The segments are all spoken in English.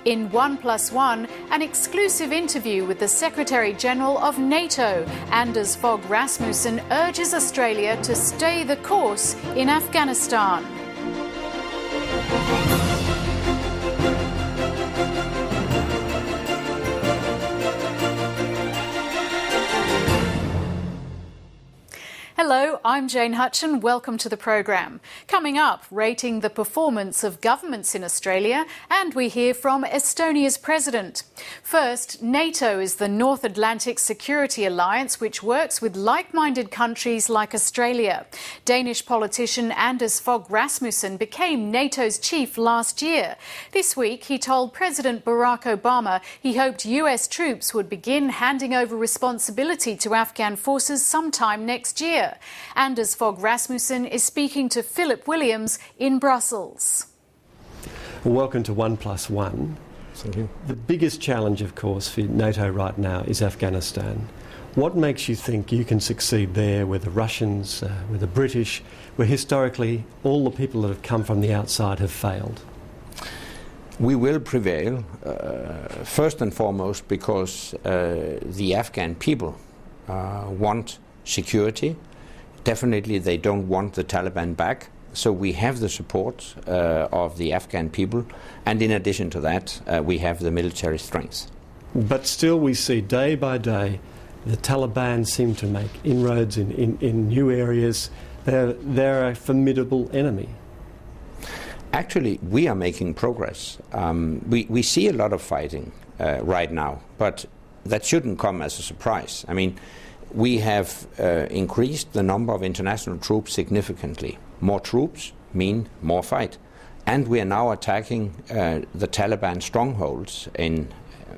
In 1+1, an exclusive interview with the Secretary-General of NATO, Anders Fogh Rasmussen, urges Australia to stay the course in Afghanistan. Hello, I'm Jane Hutchin. Welcome to the program. Coming up, rating the performance of governments in Australia, and we hear from Estonia's president. First, NATO is the North Atlantic Security Alliance, which works with like-minded countries like Australia. Danish politician Anders Fogh Rasmussen became NATO's chief last year. This week, he told President Barack Obama he hoped US troops would begin handing over responsibility to Afghan forces sometime next year. Anders Fogh Rasmussen is speaking to Philip Williams in Brussels. Welcome to 1+1. Thank you. The biggest challenge, of course, for NATO right now is Afghanistan. What makes you think you can succeed there where the Russians, where the British, where historically all the people that have come from the outside have failed? We will prevail, first and foremost because the Afghan people want security. Definitely they don't want the Taliban back, so we have the support of the Afghan people, and in addition to that we have the military strength. But still we see day by day the Taliban seem to make inroads in new areas. They're a formidable enemy. Actually, we are making progress. We see a lot of fighting right now, but that shouldn't come as a surprise. I mean, we have increased the number of international troops significantly. More troops mean more fight. And we are now attacking the Taliban strongholds in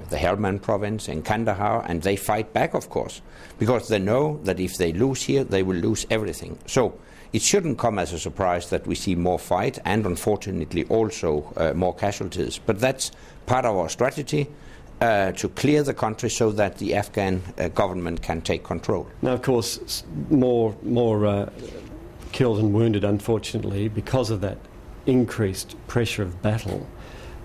the Helmand province, in Kandahar, and they fight back, of course, because they know that if they lose here, they will lose everything. So it shouldn't come as a surprise that we see more fight and, unfortunately, also more casualties. But that's part of our strategy. To clear the country so that the Afghan government can take control. Now, of course, more killed and wounded, unfortunately, because of that increased pressure of battle.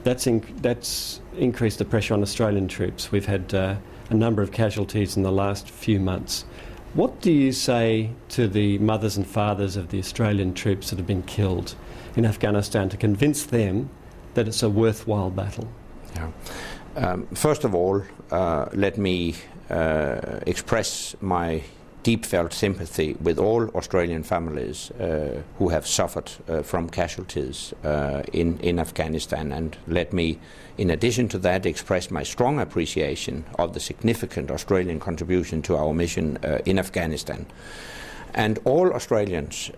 That's increased the pressure on Australian troops. We've had a number of casualties in the last few months. What do you say to the mothers and fathers of the Australian troops that have been killed in Afghanistan to convince them that it's a worthwhile battle? Yeah. First of all, let me express my deep-felt sympathy with all Australian families who have suffered from casualties in Afghanistan, and let me, in addition to that, express my strong appreciation of the significant Australian contribution to our mission in Afghanistan. And all Australians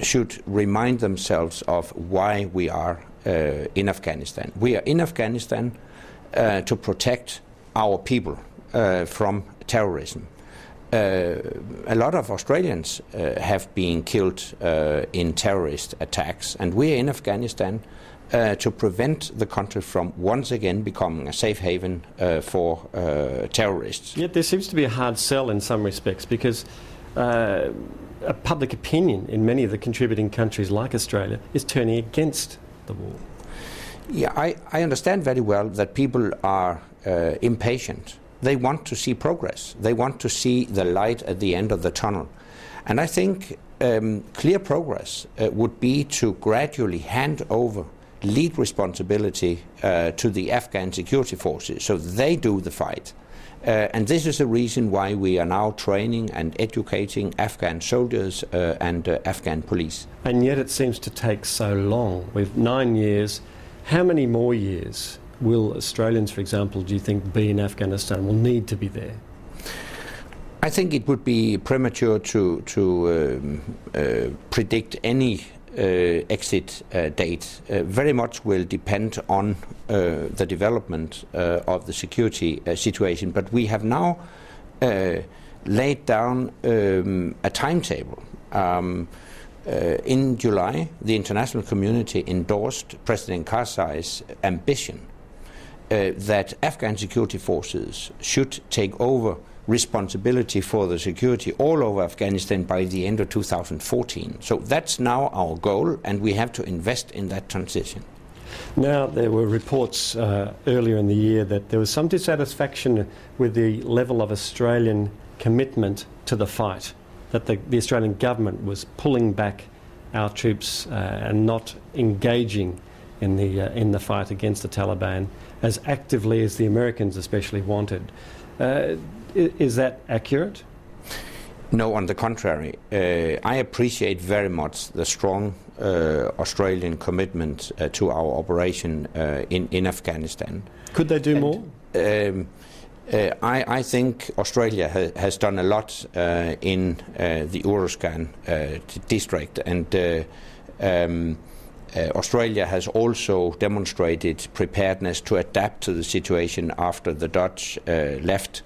should remind themselves of why we are in Afghanistan. We are in Afghanistan to protect our people from terrorism. A lot of Australians have been killed in terrorist attacks, and we are in Afghanistan to prevent the country from once again becoming a safe haven for terrorists. Yet there seems to be a hard sell in some respects, because a public opinion in many of the contributing countries like Australia is turning against the war. Yeah, I understand very well that people are impatient. They want to see progress. They want to see the light at the end of the tunnel. And I think clear progress would be to gradually hand over lead responsibility to the Afghan security forces so they do the fight. And this is the reason why we are now training and educating Afghan soldiers and Afghan police. And yet it seems to take so long. With 9 years, how many more years will Australians, for example, do you think be in Afghanistan, will need to be there? I think it would be premature to predict any exit date. Very much will depend on the development of the security situation. But we have now laid down a timetable. In July, the international community endorsed President Karzai's ambition that Afghan security forces should take over responsibility for the security all over Afghanistan by the end of 2014. So that's now our goal, and we have to invest in that transition. Now, there were reports earlier in the year that there was some dissatisfaction with the level of Australian commitment to the fight, that the Australian government was pulling back our troops and not engaging in the fight against the Taliban as actively as the Americans especially wanted. Is that accurate? No, on the contrary. I appreciate very much the strong Australian commitment to our operation in Afghanistan. Could they do more? I think Australia has done a lot in the Uruzgan district, and Australia has also demonstrated preparedness to adapt to the situation after the Dutch left.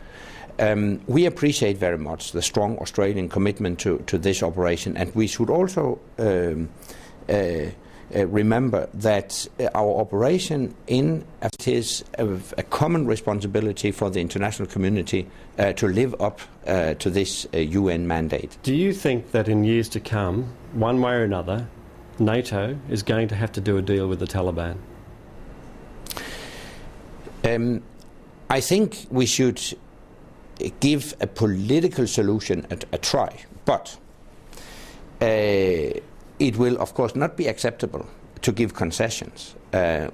We appreciate very much the strong Australian commitment to this operation, and we should also remember that our operation in Afghanistan is a common responsibility for the international community to live up to this UN mandate. Do you think that in years to come, one way or another, NATO is going to have to do a deal with the Taliban? I think we should give a political solution a try, but it will of course not be acceptable to give concessions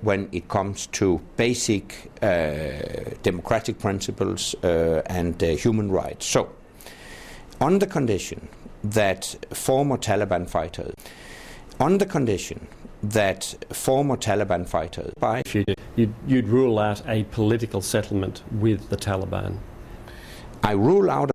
when it comes to basic democratic principles and human rights. So, on the condition that former Taliban fighters, You'd rule out a political settlement with the Taliban. I rule out